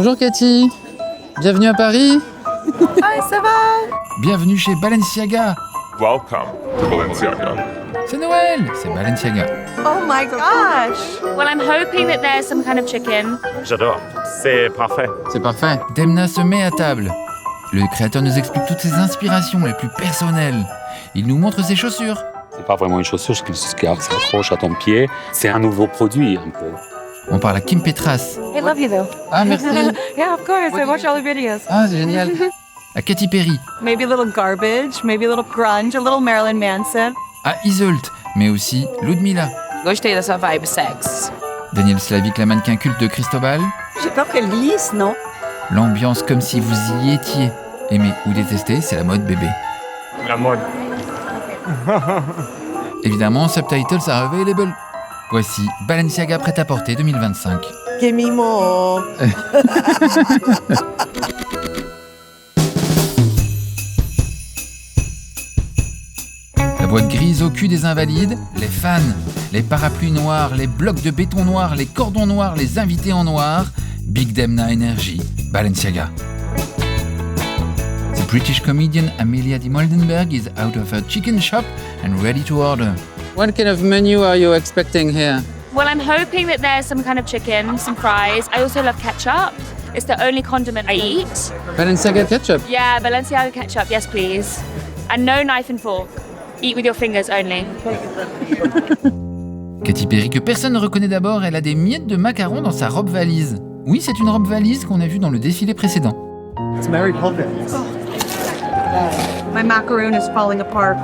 Bonjour Cathy, bienvenue à Paris. Hi, ça va? Bienvenue chez Balenciaga. Welcome to Balenciaga. C'est Noël, c'est Balenciaga. Oh my gosh! Well, I'm hoping that there's some kind of chicken. J'adore. C'est parfait. C'est parfait. Demna se met à table. Le créateur nous explique toutes ses inspirations les plus personnelles. Il nous montre ses chaussures. C'est pas vraiment une chaussure qui s'accroche à ton pied. C'est un nouveau produit, un peu. On parle à Kim Petras, I love you though. Ah merci. Yeah, of course. I watch all the videos. Ah c'est génial. à Katy Perry, Maybe a little garbage, maybe a little grunge, a little Marilyn Manson. à Iseult, mais aussi Ludmilla. Gostei dessa vibe sex. Daniel Slavik, la mannequin culte de Cristobal. J'ai peur qu'elle glisse, non? L'ambiance comme si vous y étiez. Aimer ou détester, c'est la mode bébé. La mode. Évidemment, subtitles are available. Voici Balenciaga prêt-à-porter 2025. Give me more. La boîte grise au cul des invalides, les fans, les parapluies noirs, les blocs de béton noir, les cordons noirs, les invités en noir. Big Demna Energy, Balenciaga. The British comedian Amelia de Moldenberg is out of her chicken shop and ready to order. What kind of menu are you expecting here? Well, I'm hoping that there's some kind of chicken, some fries. I also love ketchup. It's the only condiment I eat. Balenciaga ketchup. Yeah, Balenciaga ketchup, yes please. And no knife and fork. Eat with your fingers only. Katy Perry, que personne ne reconnaît d'abord, elle a des miettes de macarons dans sa robe valise. Oui, c'est une robe valise qu'on a vue dans le défilé précédent. It's Mary Poppins. My macaroon is falling apart.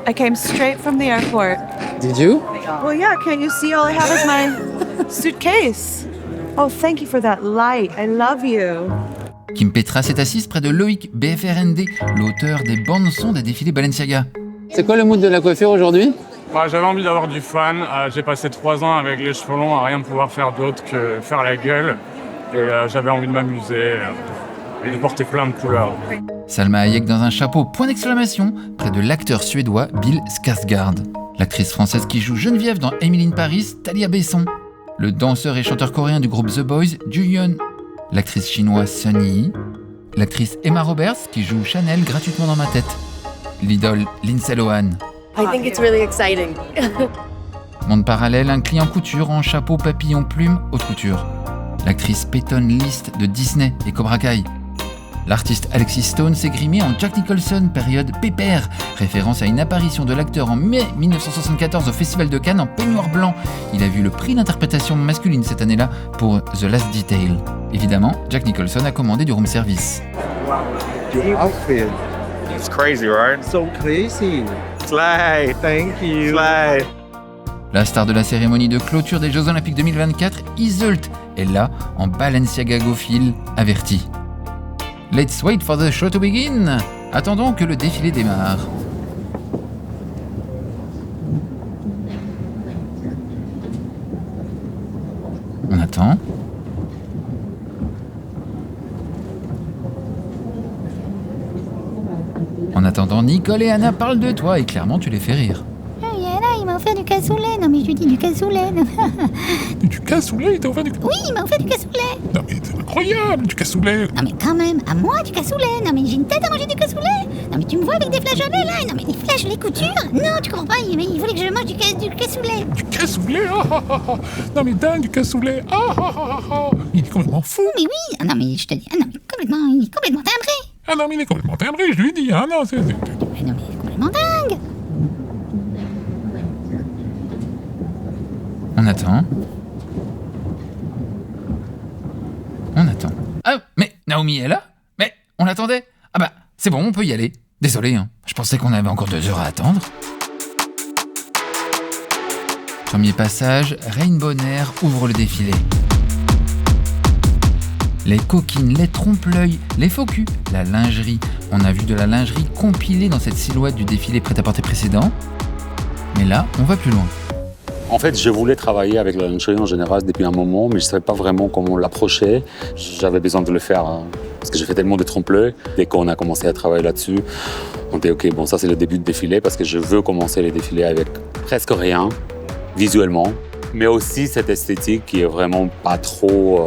I came straight from the airport. Did you? Well, yeah, can't you see all I have is my suitcase? Oh, thank you for that light. I love you. Kim Petras est assise près de Loïc BFRND, l'auteur des bandes-sons des défilés Balenciaga. C'est quoi le mood de la coiffure aujourd'hui? J'avais envie d'avoir du fun. J'ai passé 3 ans avec les cheveux longs à rien pouvoir faire d'autre que faire la gueule. Et j'avais envie de m'amuser et de porter plein de couleurs. Salma Hayek dans un chapeau, point d'exclamation, près de l'acteur suédois Bill Skarsgård. L'actrice française qui joue Geneviève dans Emily in Paris, Talia Besson. Le danseur et chanteur coréen du groupe The Boys, Juyeon. L'actrice chinoise Sun Yi. L'actrice Emma Roberts qui joue Chanel gratuitement dans ma tête. L'idole Lindsay Lohan. I think it's really exciting. Monde parallèle, un client couture en chapeau papillon plume haute couture. L'actrice Peyton List de Disney et Cobra Kai. L'artiste Alexis Stone s'est grimé en Jack Nicholson, période pépère, référence à une apparition de l'acteur en mai 1974 au Festival de Cannes en peignoir blanc. Il a vu le prix d'interprétation masculine cette année-là pour The Last Detail. Évidemment, Jack Nicholson a commandé du room service. Your outfit. It's crazy, right? So crazy. Slay, thank you. Slay. La star de la cérémonie de clôture des Jeux Olympiques 2024, Iseult, est là en Balenciaga Go-Fil averti. Let's wait for the show to begin. Attendons que le défilé démarre. On attend. En attendant, Nicole et Anna parlent de toi et clairement tu les fais rire. Il m'a offert du cassoulet. Non, mais je lui dis du cassoulet. Du cassoulet? Il t'a offert du cassoulet? Oui, il m'a offert du cassoulet. Non, mais c'est incroyable, du cassoulet! Non, mais quand même, à moi du cassoulet. Non, mais j'ai une tête à manger du cassoulet. Non, mais tu me vois avec des flageolets là. Non, mais des flèches, les coutures. Non, tu comprends pas. Il voulait que je mange du cassoulet. Du cassoulet? Non, mais dingue, du cassoulet! Il est complètement fou! Mais oui. Ah, non, mais je te dis. Ah, non, mais il est complètement timbré. Ah non, mais il est complètement timbré, je lui dis, non, c'est... Mais non, mais il est complètement dingue. On attend. On attend. Ah, mais Naomi est là? Mais on l'attendait? Ah bah, c'est bon, on peut y aller. Désolé, hein. Je pensais qu'on avait encore 2 heures à attendre. Premier passage, Rainbow Nair ouvre le défilé. Les coquines, les trompe-l'œil, les faux culs, la lingerie. On a vu de la lingerie compilée dans cette silhouette du défilé prêt-à-porter précédent. Mais là, on va plus loin. En fait, je voulais travailler avec la lingerie en général depuis un moment, mais je ne savais pas vraiment comment l'approcher. J'avais besoin de le faire parce que j'ai fait tellement de trompe-l'œil. Dès qu'on a commencé à travailler là-dessus, on dit ok, bon, ça c'est le début de défilé parce que je veux commencer les défilés avec presque rien, visuellement, mais aussi cette esthétique qui est vraiment pas trop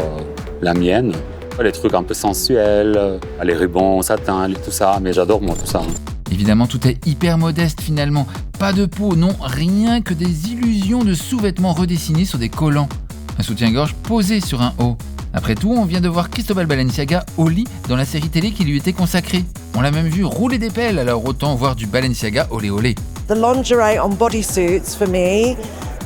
la mienne. Les trucs un peu sensuels, les rubans, satin, tout ça, mais j'adore moi tout ça. Évidemment, tout est hyper modeste finalement. Pas de peau, non, rien que des illusions de sous-vêtements redessinés sur des collants. Un soutien-gorge posé sur un haut. Après tout, on vient de voir Cristobal Balenciaga au lit dans la série télé qui lui était consacrée. On l'a même vu rouler des pelles, alors autant voir du Balenciaga olé olé. The lingerie on bodysuits for me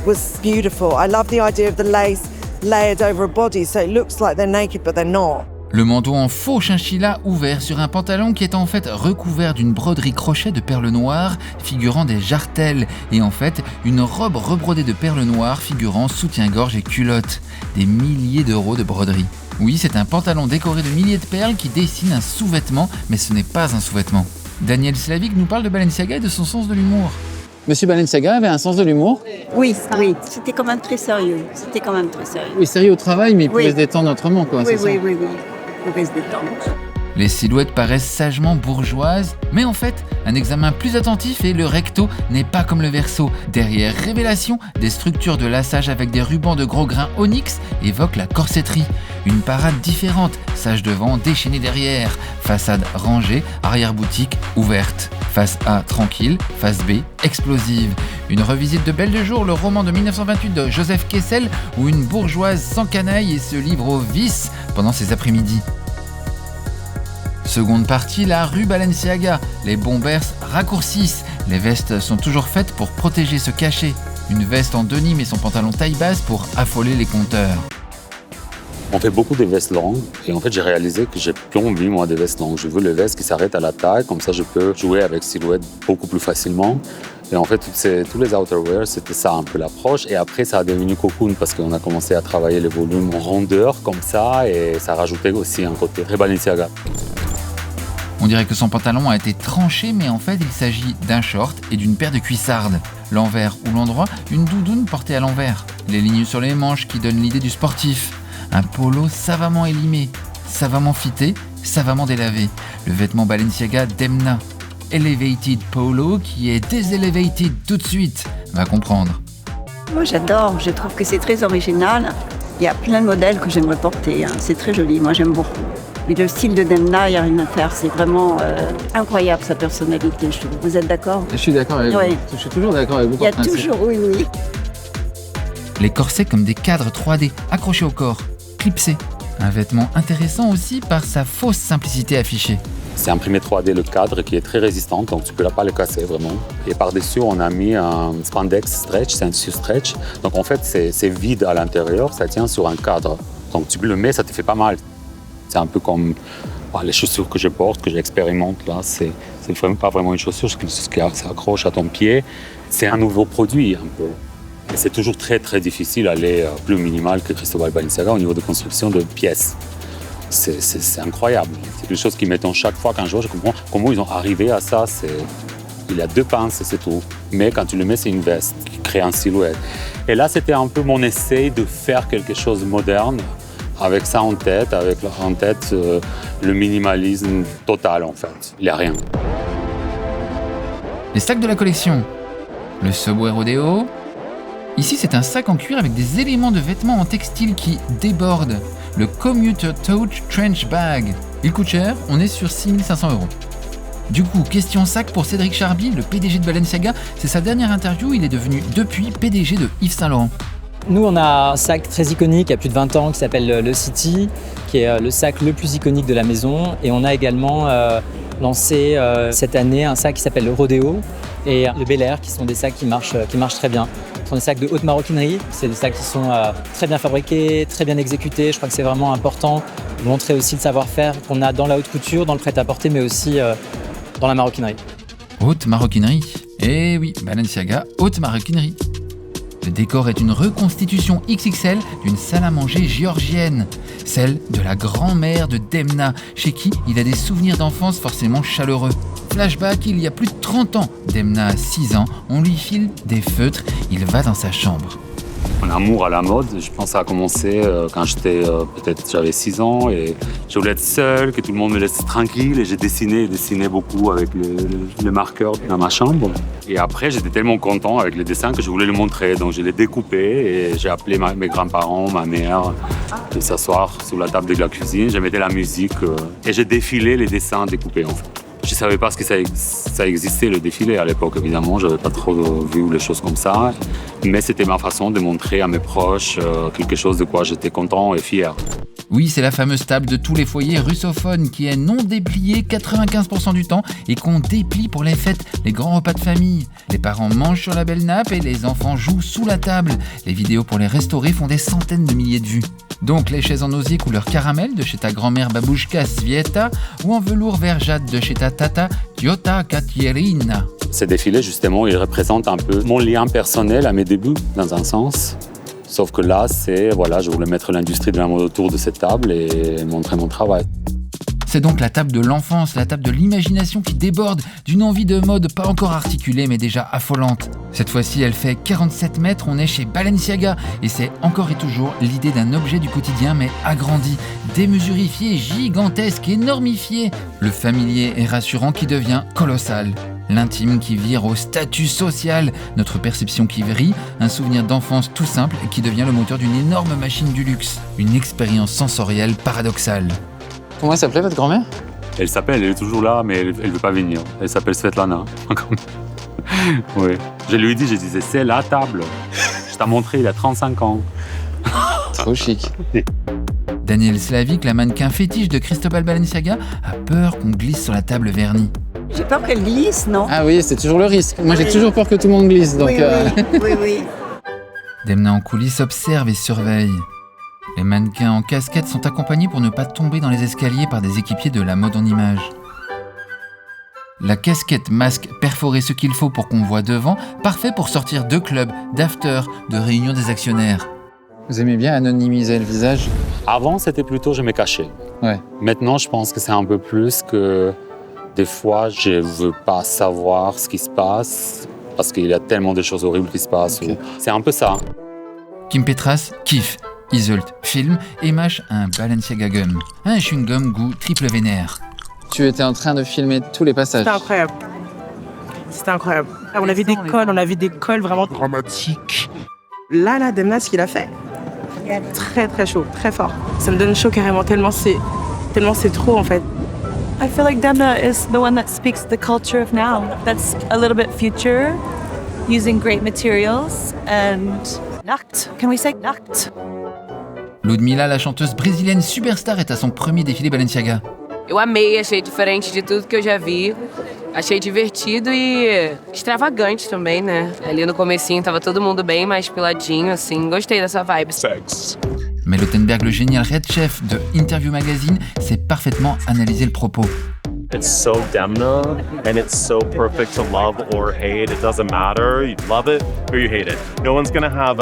was beautiful. I love the idea of the lace layered over a body so it looks like they're naked but they're not. Le manteau en faux chinchilla ouvert sur un pantalon qui est en fait recouvert d'une broderie crochet de perles noires figurant des jartelles et en fait une robe rebrodée de perles noires figurant soutien-gorge et culotte. Des milliers d'euros de broderie. Oui, c'est un pantalon décoré de milliers de perles qui dessine un sous-vêtement, mais ce n'est pas un sous-vêtement. Daniel Slavik nous parle de Balenciaga et de son sens de l'humour. Monsieur Balenciaga avait un sens de l'humour. Oui, oui, c'était quand même très sérieux. Oui, sérieux au travail, mais il pouvait Oui. se détendre autrement, quoi. c'est ça. Oui. Il pouvait se détendre. Les silhouettes paraissent sagement bourgeoises, mais en fait, un examen plus attentif et le recto n'est pas comme le verso. Derrière révélation, des structures de lassage avec des rubans de gros grains onyx évoquent la corsetterie. Une parade différente, sage devant, déchaîné derrière. Façade rangée, arrière-boutique ouverte. Face A tranquille, face B explosive. Une revisite de Belle de Jour, le roman de 1928 de Joseph Kessel, où une bourgeoise s'encanaille et se livre au vice pendant ses après-midi. Seconde partie, la rue Balenciaga. Les bombers raccourcissent. Les vestes sont toujours faites pour protéger ce cachet. Une veste en denim et son pantalon taille basse pour affoler les compteurs. On fait beaucoup de vestes longues et en fait j'ai réalisé que j'ai plus envie moi des vestes longues. Je veux les vestes qui s'arrêtent à la taille, comme ça je peux jouer avec silhouette beaucoup plus facilement. Et en fait tous les outerwear c'était ça un peu l'approche et après ça a devenu cocoon parce qu'on a commencé à travailler les volumes en rondeur comme ça et ça rajoutait aussi un côté très Balenciaga. On dirait que son pantalon a été tranché, mais en fait il s'agit d'un short et d'une paire de cuissardes. L'envers ou l'endroit, une doudoune portée à l'envers. Les lignes sur les manches qui donnent l'idée du sportif. Un polo savamment élimé, savamment fité, savamment délavé. Le vêtement Balenciaga Demna. Elevated polo qui est déselevated tout de suite. Va comprendre. Moi j'adore, je trouve que c'est très original. Il y a plein de modèles que j'aimerais porter, hein. C'est très joli, moi j'aime beaucoup. Mais le style de Demna, il n'y a rien à faire, c'est vraiment incroyable sa personnalité, je trouve. Vous êtes d'accord? Je suis d'accord avec Oui. vous. Je suis toujours d'accord avec vous. Il y a par principe. toujours, oui. Les corsets comme des cadres 3D accrochés au corps, clipsés. Un vêtement intéressant aussi par sa fausse simplicité affichée. C'est imprimé 3D le cadre qui est très résistant, donc tu ne peux pas le casser vraiment. Et par-dessus, on a mis un spandex stretch, c'est un tissu stretch. Donc en fait, c'est vide à l'intérieur, ça tient sur un cadre. Donc tu le mets, ça te fait pas mal. C'est un peu comme les chaussures que je porte, que j'expérimente là. C'est vraiment pas vraiment une chaussure, c'est ce qui s'accroche à ton pied. C'est un nouveau produit un peu. Et c'est toujours très très difficile d'aller plus minimal que Cristobal Balenciaga au niveau de construction de pièces. C'est incroyable. C'est quelque chose qui m'étonne chaque fois quand je vois, je comprends comment ils ont arrivé à ça. Il y a 2 pinces et c'est tout. Mais quand tu le mets, c'est une veste qui crée un silhouette. Et là, c'était un peu mon essai de faire quelque chose de moderne avec ça en tête, le minimalisme total en fait. Il n'y a rien. Les sacs de la collection. Le Subway Rodeo. Ici, c'est un sac en cuir avec des éléments de vêtements en textile qui débordent. Le Commuter Touch Trench Bag. Il coûte cher, on est sur 6 500 €. Du coup, question sac pour Cédric Charby, le PDG de Balenciaga. C'est sa dernière interview, il est devenu depuis PDG de Yves Saint Laurent. Nous, on a un sac très iconique, il y a plus de 20 ans, qui s'appelle le City, qui est le sac le plus iconique de la maison. Et on a également lancé cette année un sac qui s'appelle le Rodeo et le Bel Air, qui sont des sacs qui marchent très bien. Ce sont des sacs de haute maroquinerie, c'est des sacs qui sont très bien fabriqués, très bien exécutés. Je crois que c'est vraiment important de montrer aussi le savoir-faire qu'on a dans la haute couture, dans le prêt-à-porter, mais aussi dans la maroquinerie. Haute maroquinerie. Eh oui, Balenciaga, haute maroquinerie. Le décor est une reconstitution XXL d'une salle à manger géorgienne, celle de la grand-mère de Demna, chez qui il a des souvenirs d'enfance forcément chaleureux. Flashback, il y a plus de 30 ans, Demna a 6 ans, on lui file des feutres, il va dans sa chambre. Mon amour à la mode, je pense que ça a commencé quand j'avais 6 ans et je voulais être seule, que tout le monde me laisse tranquille et j'ai dessiné beaucoup avec les marqueurs dans ma chambre. Et après, j'étais tellement content avec les dessins que je voulais les montrer. Donc je les découpais et j'ai appelé mes grands-parents, ma mère, de s'asseoir sous la table de la cuisine. Je mettais la musique et j'ai défilé les dessins découpés en fait. Je ne savais pas que ça existait, le défilé à l'époque, évidemment. Je n'avais pas trop vu les choses comme ça. Mais c'était ma façon de montrer à mes proches quelque chose de quoi j'étais content et fier. Oui, c'est la fameuse table de tous les foyers russophones qui est non dépliée 95% du temps et qu'on déplie pour les fêtes, les grands repas de famille. Les parents mangent sur la belle nappe et les enfants jouent sous la table. Les vidéos pour les restaurer font des centaines de milliers de vues. Donc les chaises en osier couleur caramel de chez ta grand-mère Babouchka Svieta ou en velours vert jade de chez ta tata Tiota Katierina. Ces défilés, justement, ils représentent un peu mon lien personnel à mes débuts, dans un sens. Sauf que là, je voulais mettre l'industrie de la mode autour de cette table et montrer mon travail. C'est donc la table de l'enfance, la table de l'imagination qui déborde d'une envie de mode pas encore articulée mais déjà affolante. Cette fois-ci, elle fait 47 mètres, on est chez Balenciaga et c'est encore et toujours l'idée d'un objet du quotidien mais agrandi, démesurifié, gigantesque, énormifié. Le familier et rassurant qui devient colossal. L'intime qui vire au statut social, notre perception qui vrille, un souvenir d'enfance tout simple qui devient le moteur d'une énorme machine du luxe. Une expérience sensorielle paradoxale. Comment elle s'appelait votre grand-mère? Elle est toujours là, mais elle ne veut pas venir. Elle s'appelle Svetlana. Oui. Je lui ai dit, c'est la table. Je t'ai montré il y a 35 ans. Trop chic. Danielle Slavik, la mannequin fétiche de Cristobal Balenciaga, a peur qu'on glisse sur la table vernie. J'ai peur qu'elle glisse, non? Ah oui, c'est toujours le risque. Moi, j'ai toujours peur que tout le monde glisse. Donc, Oui. Demna en coulisses observe et surveille. Les mannequins en casquette sont accompagnés pour ne pas tomber dans les escaliers par des équipiers de la mode en images. La casquette masque perforer ce qu'il faut pour qu'on voit devant, parfait pour sortir de clubs, d'after, de réunions des actionnaires. Vous aimez bien anonymiser le visage? Avant, c'était plutôt je me cachais. Ouais. Maintenant, je pense que c'est un peu plus que des fois, je ne veux pas savoir ce qui se passe parce qu'il y a tellement de choses horribles qui se passent. Okay. C'est un peu ça. Kim Petras kiffe. Isolt filme et mâche un Balenciaga gum. Un chewing-gum goût triple vénère. Tu étais en train de filmer tous les passages. C'était incroyable. On avait des cols vraiment dramatiques. Là, Demna, ce qu'il a fait, très très chaud, très fort. Ça me donne chaud carrément, tellement c'est trop en fait. I feel like Demna is the one that speaks the culture of now. That's a little bit future, using great materials and Nacht. Can we say Nacht? Ludmilla, la chanteuse brésilienne superstar, est à son premier défilé Balenciaga. Eu amei, achei diferente de tudo que eu já vi. Achei divertido e extravagante também, né? Ali no comecinho tava todo mundo bem mais piladinho, assim. Gostei dessa vibe. Sex. Mais Lothenberg, le génial Red Chef de Interview Magazine, sait parfaitement analyser le propos. It's so Demna, and it's so perfect to love or hate. It doesn't matter. You love it or you hate it. No one's gonna have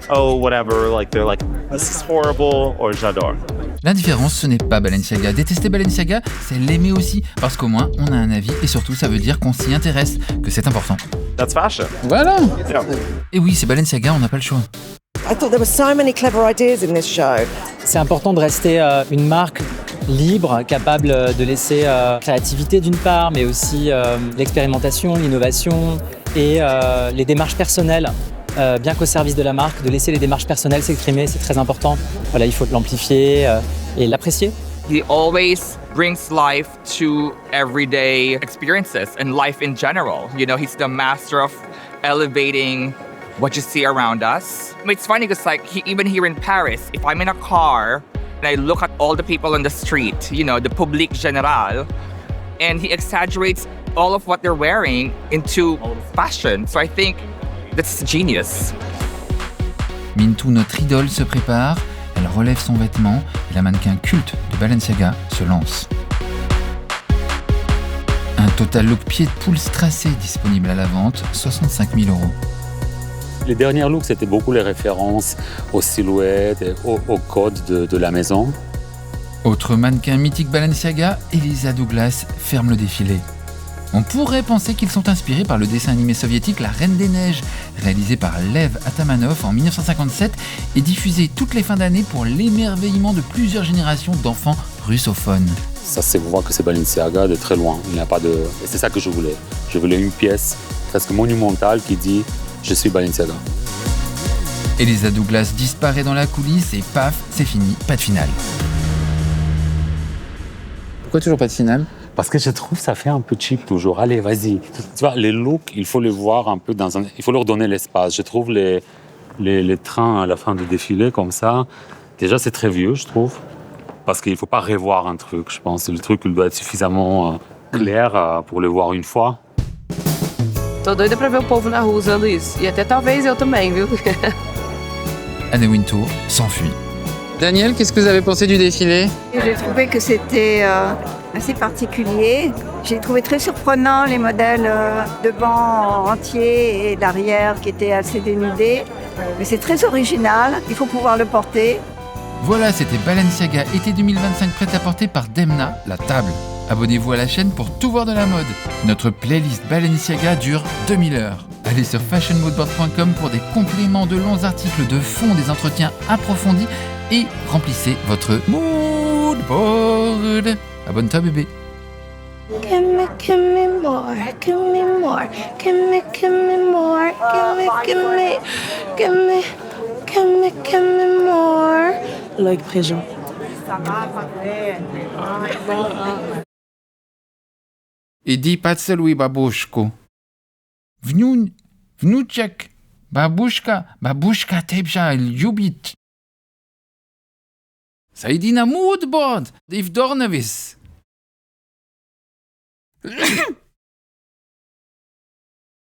whatever, like they're like, this is horrible, or j'adore. L'indifférence, ce n'est pas Balenciaga. Détester Balenciaga, c'est l'aimer aussi, parce qu'au moins, on a un avis, et surtout, ça veut dire qu'on s'y intéresse, que c'est important. That's fashion. Voilà. Yeah. Et oui, c'est Balenciaga, on n'a pas le choix. I thought there were so many clever ideas in this show. C'est important de rester une marque libre, capable de laisser créativité d'une part, mais aussi l'expérimentation, l'innovation et les démarches personnelles, bien qu'au service de la marque, de laisser les démarches personnelles s'exprimer, c'est très important. Voilà, il faut l'amplifier et l'apprécier. He always brings life to everyday experiences and life in general. You know, he's the master of elevating what you see around us. I mean, it's funny because even here in Paris, if I'm in a car and I look at all the people on the street, you know, the public général, and he exaggerates all of what they're wearing into fashion. So I think that's genius. Mintou, notre idole, se prépare, elle relève son vêtement et la mannequin culte de Balenciaga se lance. Un total look pied de poule strassé disponible à la vente, 65 000 €. Les derniers looks, c'était beaucoup les références aux silhouettes et au code de la maison. Autre mannequin mythique Balenciaga, Elisa Douglas ferme le défilé. On pourrait penser qu'ils sont inspirés par le dessin animé soviétique La Reine des Neiges, réalisé par Lev Atamanov en 1957 et diffusé toutes les fins d'année pour l'émerveillement de plusieurs générations d'enfants russophones. Ça se voit que c'est Balenciaga de très loin. Il n'y a pas de... Et c'est ça que je voulais. Je voulais une pièce presque monumentale qui dit « Je suis Balenciaga ». Elisa Douglas disparaît dans la coulisse et paf, c'est fini, pas de finale. Pourquoi toujours pas de finale? Parce que je trouve que ça fait un peu cheap toujours. Allez, vas-y. Tu vois, les looks, il faut les voir un peu dans un... Il faut leur donner l'espace. Je trouve les trains à la fin du défilé comme ça, déjà c'est très vieux, je trouve. Parce qu'il ne faut pas revoir un truc, je pense. Le truc il doit être suffisamment clair pour le voir une fois. Tô doida pra ver o povo na rua usando isso. E até talvez eu também, viu? Anna Wintour s'enfuit. Daniel, qu'est-ce que vous avez pensé du défilé? J'ai trouvé que c'était assez particulier. J'ai trouvé très surprenant les modèles devant entiers et d'arrière qui étaient assez dénudés. Mais c'est très original, il faut pouvoir le porter. Voilà, c'était Balenciaga été 2025 prêt-à-porter par Demna, la table. Abonnez-vous à la chaîne pour tout voir de la mode. Notre playlist Balenciaga dure 2000 heures. Allez sur fashionmoodboard.com pour des compléments, de longs articles de fond, des entretiens approfondis et remplissez votre moodboard. Abonne-toi bébé. Give me more, give me more, give me more, give me more. Loïc Préjean. Иди поцелуй бабушку. Внучек, бабушка тебя любит. Зайди на moodboard и вдохновись.